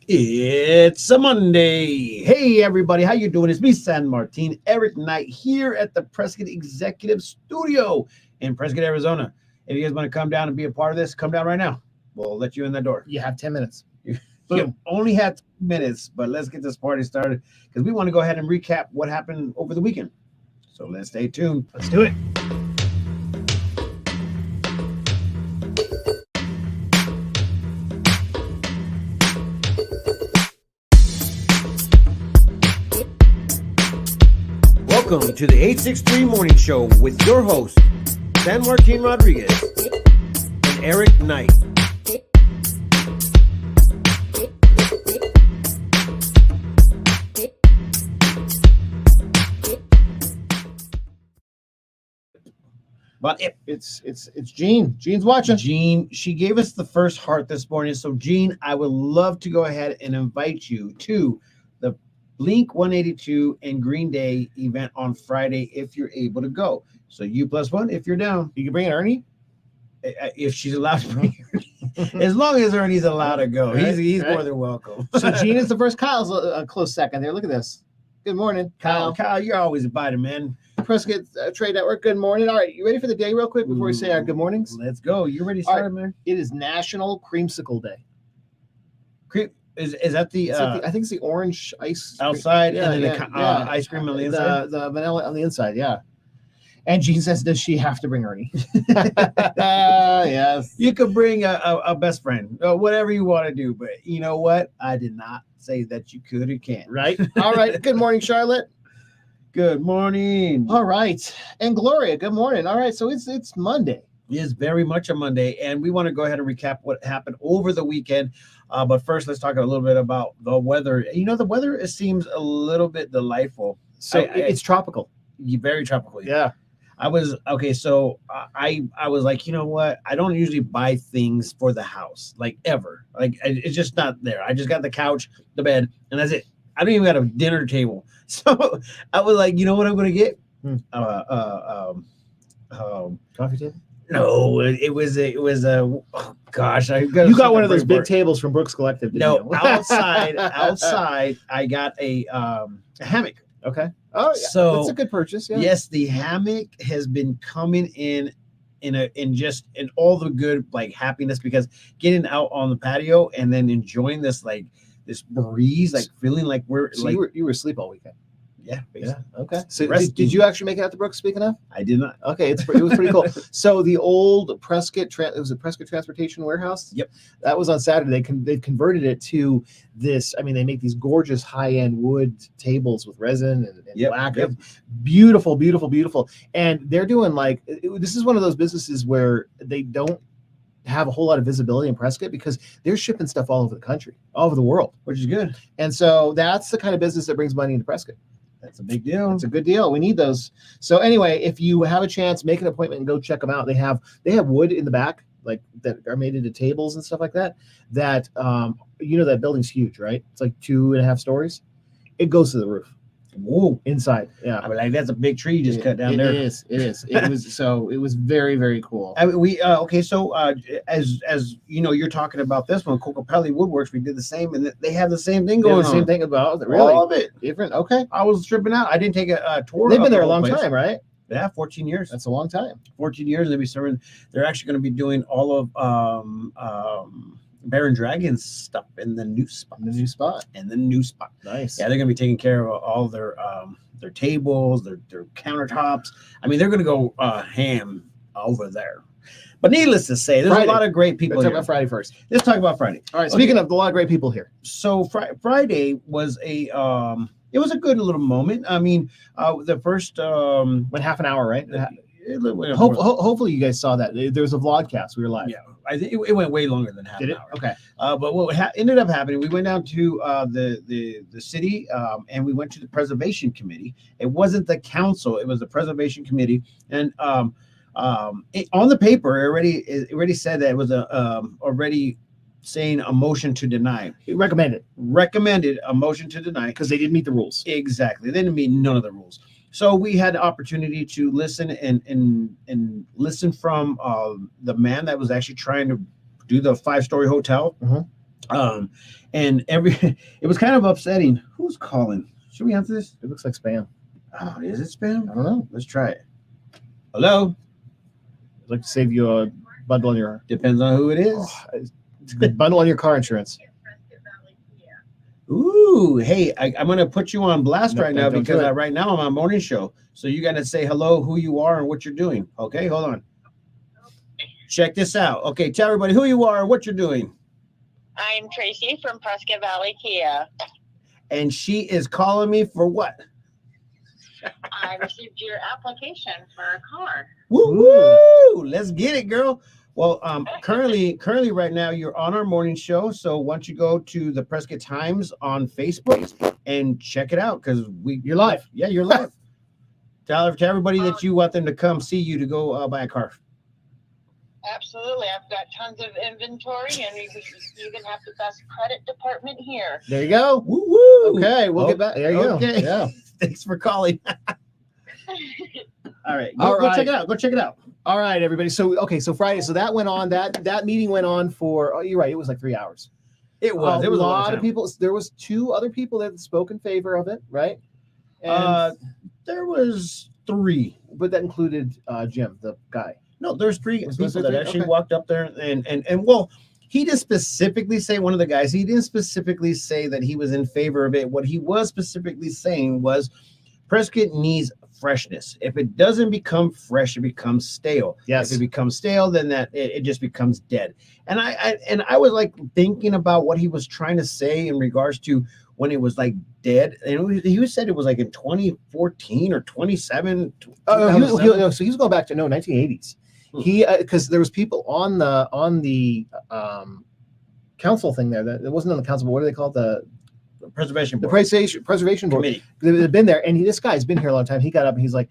It's a Monday. Hey everybody, how you doing? It's me, San Martin, Eric Knight, here at the Prescott Executive Studio in Prescott, Arizona. If you guys want to come down and be a part of this, come down right now. We'll let you in the door. You have 10 minutes. You only had 2 minutes, but let's get this party started because we want to go ahead and recap what happened over the weekend. So let's stay tuned. Let's do it. Welcome to the 863 Morning Show with your host, San Martin Rodriguez and Eric Knight. But It's Jean. Jean's watching. Jean, she gave us the first heart this morning. So, Jean, I would love to go ahead and invite you to the Blink 182 and Greenday event on Friday if you're able to go. So, you plus one if you're down. You can bring Ernie. If she's allowed to bring Ernie. As long as Ernie's allowed to go. Right, He's right. more than welcome. So Jean is the first. Kyle's a close second there. Look at this. Good morning, Kyle, you're always invited, man. Prescott Trade Network. Good morning. All right, you ready for the day real quick before we say our good mornings? Let's go. You ready to All start, man? It is National Creamsicle Day. Is that the I think it's the orange ice outside Yeah, and then yeah, the yeah. ice cream on the inside? The vanilla on the inside, yeah. And Jean says, does she have to bring Ernie? Yes. You could bring a best friend, whatever you want to do. But you know what? I did not say that you could or can't. Right. All right. Good morning, Charlotte. Good morning. All right. And Gloria, good morning. All right. So it's Monday. It is very much a Monday, and we want to go ahead and recap what happened over the weekend. But first, let's talk a little bit about the weather. You know, the weather, it seems a little bit delightful. So it's tropical. Very tropical. Yeah. I was okay. So I was like, you know what? I don't usually buy things for the house, like ever. Like it's just not there. I just got the couch, the bed, and that's it. I don't even got a dinner table. So I was like, you know what I'm going to get? Coffee table? No, it was oh, gosh, You got one of those big tables from Brooks Collective. Didn't No, you? outside, I got a hammock. Okay. Oh, yeah. So That's a good purchase. Yeah. yes, the hammock has been coming in all the good like happiness because getting out on the patio and then enjoying this breeze, like feeling like we're So like you were asleep all weekend. yeah, Yeah. basically. Okay. So Resting. did you actually make it out to Brooks? Speaking of, I did not. okay, it was pretty cool. So the old Prescott, it was a Prescott Transportation Warehouse. Yep. That was on Saturday. They've converted it to this. I mean, they make these gorgeous high-end wood tables with resin and Yep, black. yep. Beautiful, beautiful, beautiful. And they're doing this is one of those businesses where they don't have a whole lot of visibility in Prescott because they're shipping stuff all over the country, all over the world. Which is good. And so that's the kind of business that brings money into Prescott. That's a big deal. It's a good deal. We need those. So anyway, if you have a chance, make an appointment and go check them out. They have wood in the back, like that are made into tables and stuff like that. That that building's huge, right? It's like 2.5 stories. It goes to the roof. Whoa. Inside. Yeah. I mean, like that's a big tree you just cut down there. It is. It was very, very cool. I mean, we okay. So as you know, you're talking about this one, Cocopelli Woodworks. We did the same, and they have the same thing They have going the on. same thing about it. Really? All of it. Different. Okay. I was tripping out. I didn't take a tour. They've of been there the a whole long place. time, right? Yeah, 14 years. That's a long time. 14 years. They'll be serving. They're actually going to be doing all of Baron Dragon's stuff in the new spot. Nice. Yeah, they're going to be taking care of all their tables, their countertops. I mean, they're going to go ham over there. But needless to say, there's Friday. a lot of great people Let's talk here. about Friday first. Let's talk about Friday. All right. Speaking of a lot of great people here. So Friday was it was a good little moment. I mean, the first Went half an hour, right? it Hopefully you guys saw that. There was a vlogcast. We were live. yeah, I think it went way longer than half Did an it? hour. Okay. But what ended up happening, we went down to the city and we went to the preservation committee. It wasn't the council; it was the preservation committee. And on the paper, it already said that it was already saying a motion to deny. Recommended Recommended a motion to deny because they didn't meet the rules. Exactly. They didn't meet none of the rules. So we had the opportunity to listen and listen from the man that was actually trying to do the 5-story hotel. Mhm. Um, and it was kind of upsetting. Who's calling? Should we answer this? It looks like spam. Oh, is it spam? I don't know. Let's try it. Hello. I'd like to save you a bundle on your Depends on who it is. bundle on your car insurance. Ooh, hey, I'm going to put you on blast No, right now don't do because it. right now I'm on morning show. So you got to say hello, who you are, and what you're doing. Okay, hold on. Check this out. Okay, tell everybody who you are and what you're doing. I'm Tracy from Prescott Valley Kia. And she is calling me for what? I received your application for a car. Woo woo! Let's get it, girl. Well, currently, right now, you're on our morning show. So why don't you go to the Prescott Times on Facebook and check it out because You're live. Yeah, you're live. Tell everybody that you want them to come see you to go buy a car. Absolutely. I've got tons of inventory, and we even have the best credit department here. There you go. Woo woo! Okay, we'll get back. There you Okay. go. Yeah. Thanks for calling. All right, All go right. check it out. Go check it out. All right, everybody. So Friday. So that went on. That meeting went on for. Oh, you're right. It was like 3 hours. It was. A It was lot a of people. There was 2 other people that spoke in favor of it, right? And, There was 3. but that included Jim, the guy. No, there's 3 Was people there that 3? actually Okay. walked up there and well, he didn't specifically say one of the guys. He didn't specifically say that he was in favor of it. What he was specifically saying was Prescott needs freshness. If it doesn't become fresh, it becomes stale. Yes. If it becomes stale, then it just becomes dead. And I was like thinking about what he was trying to say in regards to when it was like dead. And he said it was like in 2014 or 27. Oh, 2007. no, so he's going back to 1980s. He because there was people on the council thing there that it wasn't on the council, but what do they call it? The Preservation Board. preservation board. Committee. They've been there, and this guy's been here a long time. He got up and he's like,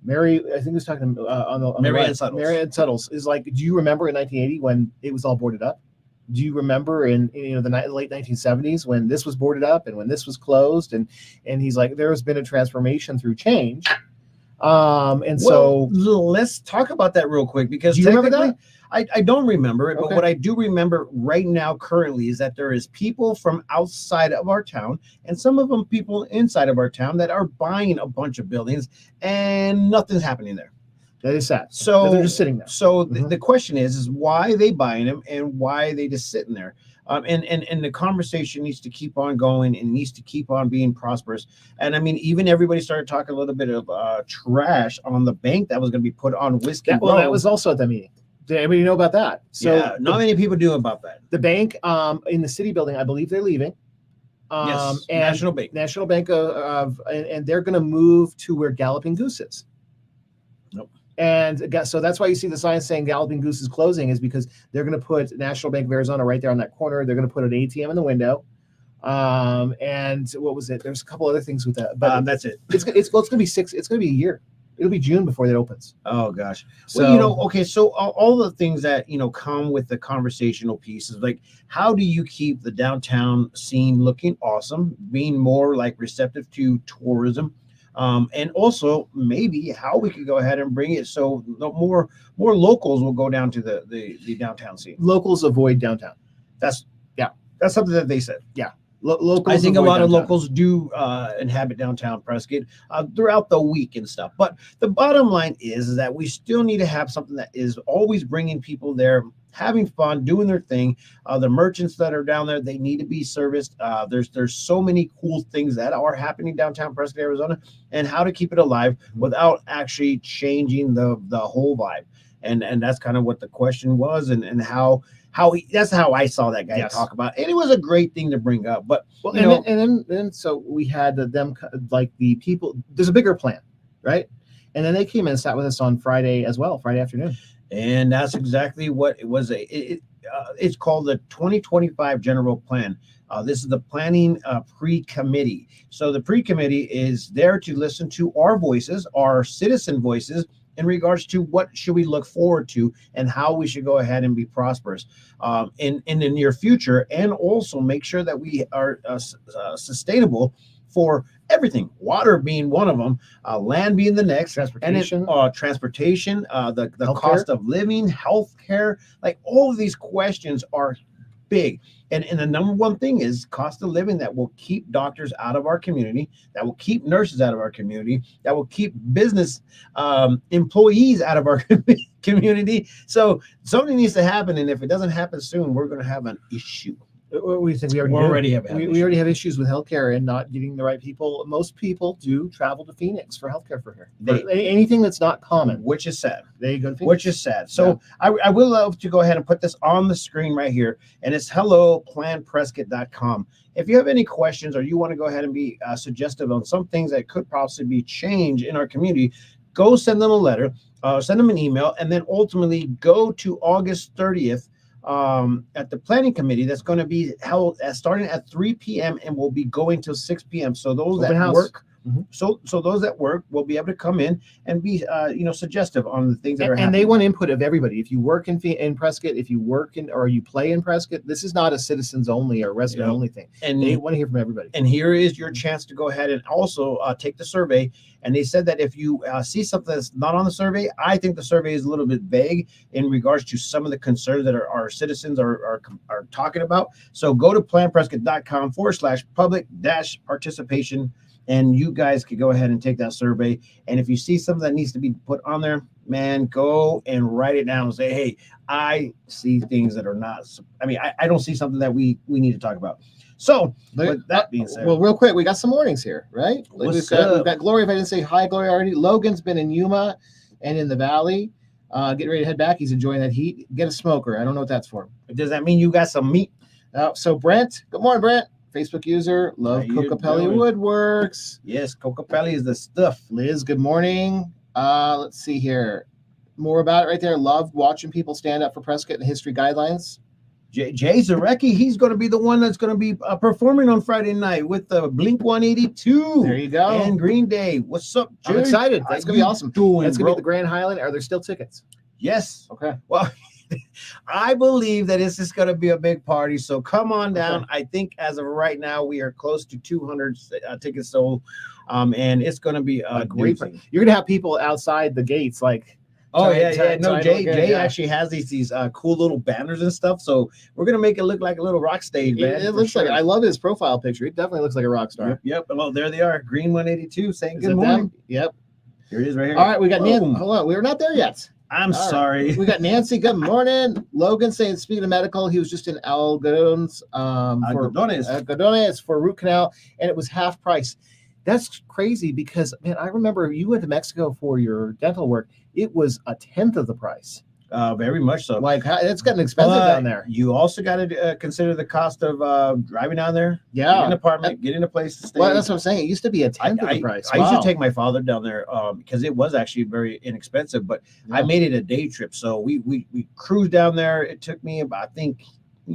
Mary, I think he was talking on the Mary right. Ann Suttles. Mary Ann Suttles is like, do you remember in 1980 when it was all boarded up? Do you remember in the late 1970s when this was boarded up and when this was closed? And he's like, there has been a transformation through change. And so let's talk about that real quick because do you remember that? I don't remember it, but Okay. what I do remember right now currently is that there is people from outside of our town and some of them people inside of our town that are buying a bunch of buildings and nothing's happening there. That is sad. So They're just sitting there. So Mhm. the question is why are they buying them and why are they just sitting there? And the conversation needs to keep on going and needs to keep on being prosperous. And I mean, even everybody started talking a little bit of trash on the bank that was going to be put on Whiskey That Road. was also at the meeting. Did anybody know about that? So yeah, not many people do about that. the bank in the city building, I believe they're leaving. Yes, And National Bank. National Bank and they're going to move to where Galloping Goose is. Nope. And so that's why you see the sign saying Galloping Goose is closing, is because they're going to put National Bank of Arizona right there on that corner. They're going to put an ATM in the window. And what was it? There's a couple other things with that, but That's it. it's going to be it's going to be a year. It'll be June before it opens. Oh gosh. So Well, okay. So all the things that come with the conversational pieces, like how do you keep the downtown scene looking awesome, being more like receptive to tourism, and also maybe how we could go ahead and bring it so more locals will go down to the downtown scene. locals avoid downtown. That's something that they said. Locals. I think a avoid lot of downtown. locals do inhabit downtown Prescott throughout the week and stuff. But the bottom line is that we still need to have something that is always bringing people there, having fun, doing their thing. The merchants that are down there, they need to be serviced. There's so many cool things that are happening downtown Prescott, Arizona, and how to keep it alive without actually changing the whole vibe. And that's kind of what the question was, and how that's how I saw that guy Yes. talk about it. And it was a great thing to bring up. But Well, you know, and then so we had them, like the people. There's a bigger plan, right? And then they came in and sat with us on Friday as well, Friday afternoon. and that's exactly what it was. It's called the 2025 General Plan. This is the planning pre-committee. So the pre-committee is there to listen to our voices, our citizen voices, in regards to what should we look forward to and how we should go ahead and be prosperous in the near future, and also make sure that we are sustainable for everything, water being one of them, land being the next, Transportation. and then transportation, the Healthcare. cost of living, healthcare, like all of these questions are big. And the number one thing is cost of living that will keep doctors out of our community, that will keep nurses out of our community, that will keep business employees out of our community. So something needs to happen, and if it doesn't happen soon, we're going to have an issue. We think we already have we already have issues with healthcare and not getting the right people. Most people do travel to Phoenix for healthcare for here. Anything that's not common, Which is sad. they go to Phoenix. Which is sad. So I will love to go ahead and put this on the screen right here, and it's helloplanprescott.com. If you have any questions or you want to go ahead and be suggestive on some things that could possibly be changed in our community, go send them a letter, send them an email, and then ultimately go to August 30th at the planning committee. That's going to be held starting at 3 p.m. and will be going till 6 p.m. So those Open that house. work, so those that work will be able to come in and be suggestive on the things that are happening. And they want input of everybody. If you work in Prescott, if you work in or you play in Prescott, this is not a citizens only or resident only thing. And they want to hear from everybody. And here is your chance to go ahead and also take the survey. And they said that if you see something that's not on the survey, I think the survey is a little bit vague in regards to some of the concerns that our citizens are talking about. So go to planprescott.com/public-participation, and you guys could go ahead and take that survey. And if you see something that needs to be put on there, man, go and write it down and say, hey, I see things that are not, I don't see something that we need to talk about. So with that being said, well, real quick, we got some mornings here, right? We've got Gloria. If I didn't say hi, Gloria already. Logan's been in Yuma and in the Valley. Getting ready to head back. He's enjoying that heat. Get a smoker. I don't know what that's for. does that mean you got some meat? So Brent, good morning, Brent. Facebook user, love How you Cocapelli doing? Woodworks. Yes, Cocapelli is the stuff. Liz, good morning. Let's see here. More about it right there. Love watching people stand up for Prescott and history guidelines. Jay Zarecki, he's going to be the one that's going to be performing on Friday night with the Blink 182. There you go. And Greenday. What's up, Jay? I'm excited. That's going to be awesome. That's going to bro? be the Grand Highland. Are there still tickets? Yes. Okay. Well, I believe that this is going to be a big party. So come on down. Okay. I think as of right now, we are close to 200 tickets sold. And it's going to be a great Great. You're going to have people outside the gates like. Oh Try- yeah, try- yeah. No, try to Jay look good, yeah. actually has these cool little banners and stuff. So we're gonna make it look like a little rock stage, man. It for looks sure. like I love his profile picture. It definitely looks like a rock star. Yep. Well, there they are. Green 182 saying Is good that morning. them? Yep. Here it is right here. All right, we got Nancy. Boom. Hold on, we're not there yet. I'm All right. sorry. We got Nancy. Good morning. Logan saying, speaking of medical, he was just in Algodones Algodones. for root canal, and it was half price. That's crazy because, man, I remember you went to Mexico for your dental work. It was a tenth of the price. Very much so. Like, it's getting expensive down there. You also got to consider the cost of driving down there. Yeah. Get an apartment, getting a place to stay. Well, that's what I'm saying. It used to be a tenth of the price. I used Wow. to take my father down there because it was actually very inexpensive, but I Yeah. made it a day trip. So we cruised down there. It took me about, I think,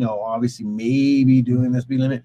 obviously maybe doing this speed limit,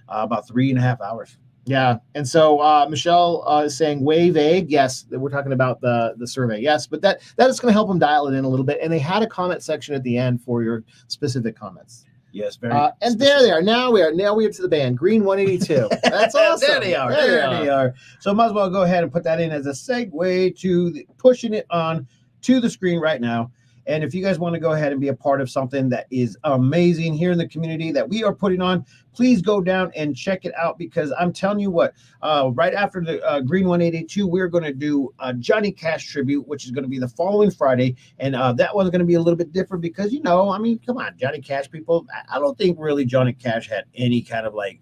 about 3.5 hours. Yeah, and so Michelle is saying way vague. Yes, we're talking about the survey. Yes, but that is going to help them dial it in a little bit. And they had a comment section at the end for your specific comments. Yes, very. And there they are. Now we are to the band Green 182. That's awesome. There they are. There they are. So might as well go ahead and put that in as a segue to pushing it on to the screen right now. And if you guys want to go ahead and be a part of something that is amazing here in the community that we are putting on, please go down and check it out, because I'm telling you what, right after the Green 182, we're going to do a Johnny Cash tribute, which is going to be the following Friday. And that one's going to be a little bit different because, come on, Johnny Cash people. I don't think really Johnny Cash had any kind of like,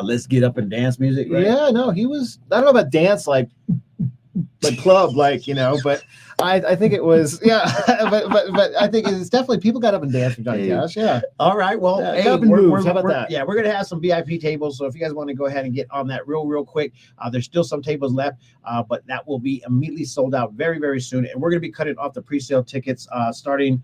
let's get up and dance music. Right? Yeah, no, he was, I don't know about dance like club, but I think it was, yeah, but I think it's definitely people got up and danced for Johnny Cash. Yeah. All right. Well, Yeah, get up and move. How about that? Yeah, we're gonna have some VIP tables. So if you guys want to go ahead and get on that real quick, there's still some tables left, but that will be immediately sold out very, very soon. And we're gonna be cutting off the pre-sale tickets starting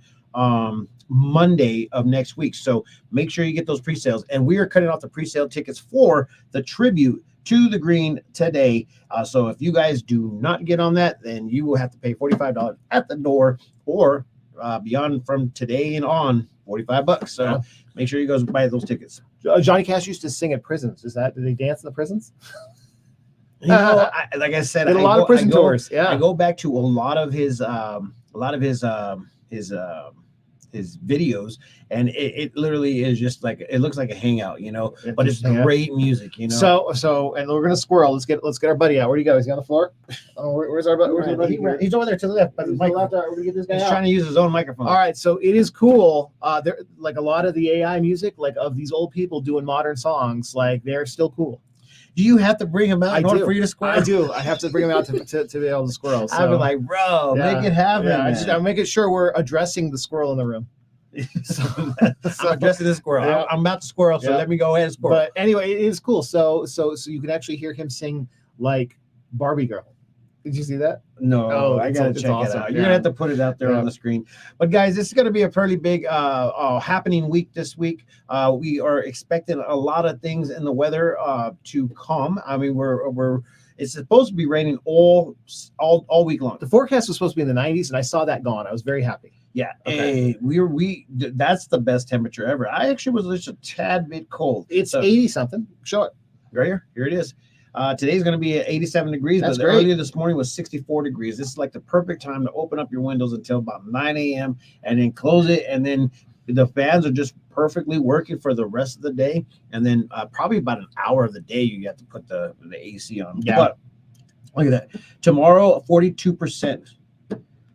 Monday of next week. So make sure you get those pre-sales. And we are cutting off the pre-sale tickets for the tribute to the Green today. So if you guys do not get on that, then you will have to pay $45 at the door, or beyond from today and on, $45. So Yeah. make sure you guys buy those tickets. Johnny Cash used to sing at prisons. Did they dance in the prisons? Like I said, Did a lot of prison tours. Yeah. I go back to a lot of his his videos, and it literally is just like it looks like a hangout, but it's Just hang out. great music, So, and we're gonna squirrel. Let's get our buddy out. Where do you go? Is he on the floor? Oh, where's our buddy? Where's our buddy? He's over there to the left by the He's on the microphone. left. We're gonna get this guy He's out. trying to use his own microphone. All right, so it is cool. There, like a lot of the AI music, like of these old people doing modern songs, like they're still cool. Do you have to bring him out I in order do. for you to squirrel? I do. I have to bring him out to be able to squirrel. So. I'd be like, bro, make it happen. Yeah, man. I'm making sure we're addressing the squirrel in the room. I'm addressing this squirrel. Yeah. I'm about to squirrel, so Yeah. let me go ahead and squirrel. But anyway, it is cool. So you can actually hear him sing like Barbie Girl. Did you see that? No, Oh, I it's gotta it's check awesome. it out. Yeah. You're gonna have to put it out there Yeah. on the screen. But guys, this is gonna be a fairly big happening week this week. We are expecting a lot of things in the weather to come. I mean, we're it's supposed to be raining all week long. The forecast was supposed to be in the 90s, and I saw that gone. I was very happy. Yeah, Okay. that's the best temperature ever. I actually was just a tad bit cold. It's So, 80 something. Show it. right here it is. Today's going to be at 87 degrees, That's but great. earlier this morning was 64 degrees. This is like the perfect time to open up your windows until about 9 a.m. and then close it. And then the fans are just perfectly working for the rest of the day. And then probably about an hour of the day, you have to put the AC on. Yeah. But look at that. Tomorrow, 42%.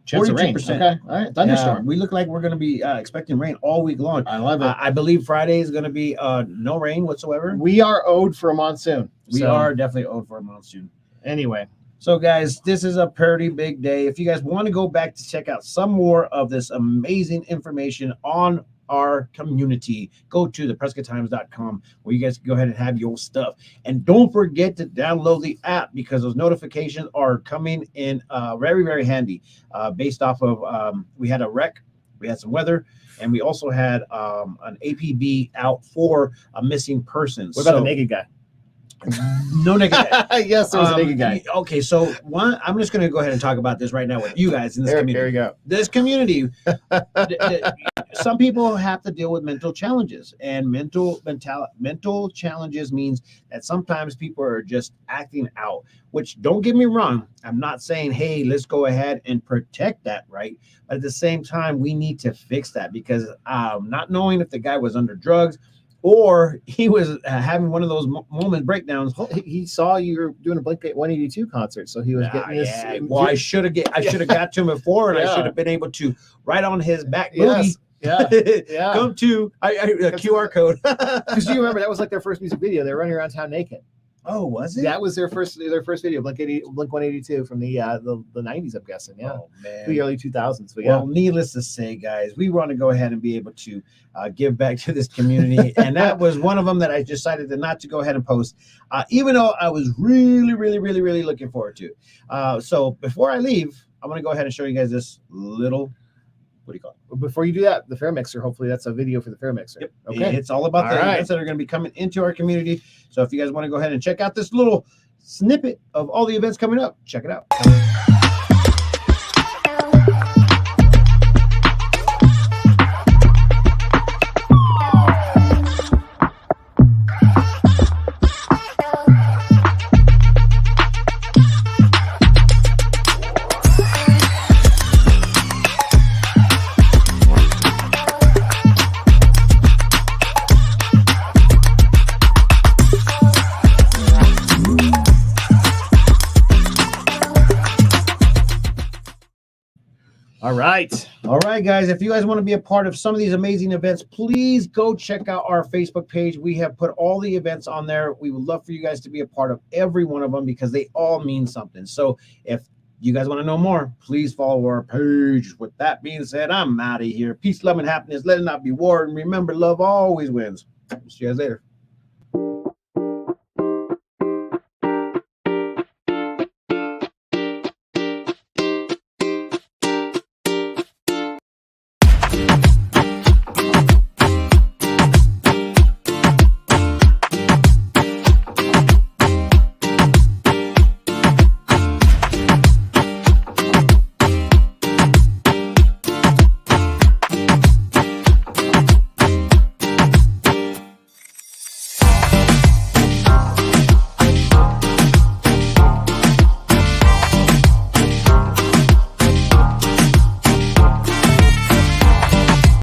Chance of rain. 42%. Okay. All right. Thunderstorm. We look like we're going to be expecting rain all week long. I love it. I believe Friday is going to be no rain whatsoever. We are owed for a monsoon. We So, are definitely owed for a monsoon. Anyway. So, guys, this is a pretty big day. If you guys want to go back to check out some more of this amazing information on our community, go to theprescotttimes.com where you guys can go ahead and have your stuff. And don't forget to download the app because those notifications are coming in very, very handy based off of we had a wreck, we had some weather, and we also had an APB out for a missing person. What about the naked guy? No negative. Yes, there was a naked guy. Okay, so I'm just going to go ahead and talk about this right now with you guys in this There community. we go. This community, some people have to deal with mental challenges, and mental challenges means that sometimes people are just acting out. Which, don't get me wrong, I'm not saying, hey, let's go ahead and protect that, right? But at the same time, we need to fix that because not knowing if the guy was under drugs or he was having one of those moment breakdowns. He saw you were doing a Blink 182 concert, so he was getting this. Yeah. Well, I should have got to him before, and I Yeah. should have been able to write on his back booty. Yes. Yeah. Yeah. Come to a QR code. Because you remember that was like their first music video. They were running around town naked. Oh, was it? That was their first video, Blink 182 from the 90s, I'm guessing. Yeah, Oh, man. the early 2000s. But yeah, Well, needless to say, guys, we want to go ahead and be able to give back to this community. And that was one of them that I decided not to go ahead and post, even though I was really, really, really, really looking forward to. So before I leave, I'm going to go ahead and show you guys this little, what do you call it? before you do that, the Fair Mixer. Hopefully, that's a video for the Fair Mixer. Yep. Okay. It's all about the All right. events that are going to be coming into our community. So if you guys want to go ahead and check out this little snippet of all the events coming up, check it out. All right. All right, guys, if you guys want to be a part of some of these amazing events, please go check out our Facebook page. We have put all the events on there. We would love for you guys to be a part of every one of them because they all mean something. So if you guys want to know more, please follow our page. With that being said, I'm out of here. Peace, love, and happiness. Let it not be war. And remember, love always wins. See you guys later.